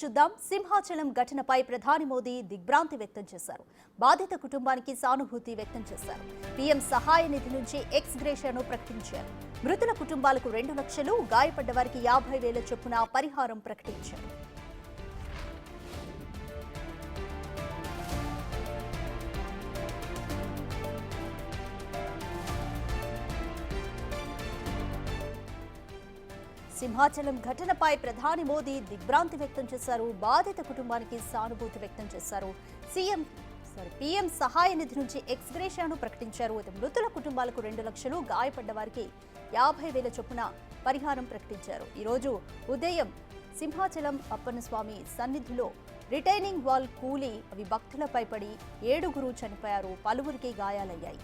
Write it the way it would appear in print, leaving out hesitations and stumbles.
చూద్దాం. సింహాచలం ఘటనపై ప్రధాని మోదీ దిగ్భ్రాంతి వ్యక్తం చేశారు. బాధిత కుటుంబానికి సానుభూతి వ్యక్తం చేశారు. పీఎం సహాయ నిధి నుంచి ఎక్స్ గ్రేషియాను ప్రకటించారు. మృతుల కుటుంబాలకు 2 లక్షలు, గాయపడ్డ వారికి 50,000 చొప్పున పరిహారం ప్రకటించారు. సింహాచలం ఘటనపై ప్రధాని మోదీ దిగ్భ్రాంతి వ్యక్తం చేశారు. బాధిత కుటుంబానికి సానుభూతి వ్యక్తం చేశారు. పీఎం సహాయ నిధి నుంచి ఎక్స్ గ్రేషియాను ప్రకటించారు. మృతుల కుటుంబాలకు 2 లక్షలు, గాయపడ్డ వారికి 50,000 చొప్పున పరిహారం ప్రకటించారు. ఈరోజు ఉదయం సింహాచలం అప్పన్నస్వామి సన్నిధిలో రిటైనింగ్ వాల్ కూలి అవి భక్తులపై పడి 7 చనిపోయారు. పలువురికి గాయాలయ్యాయి.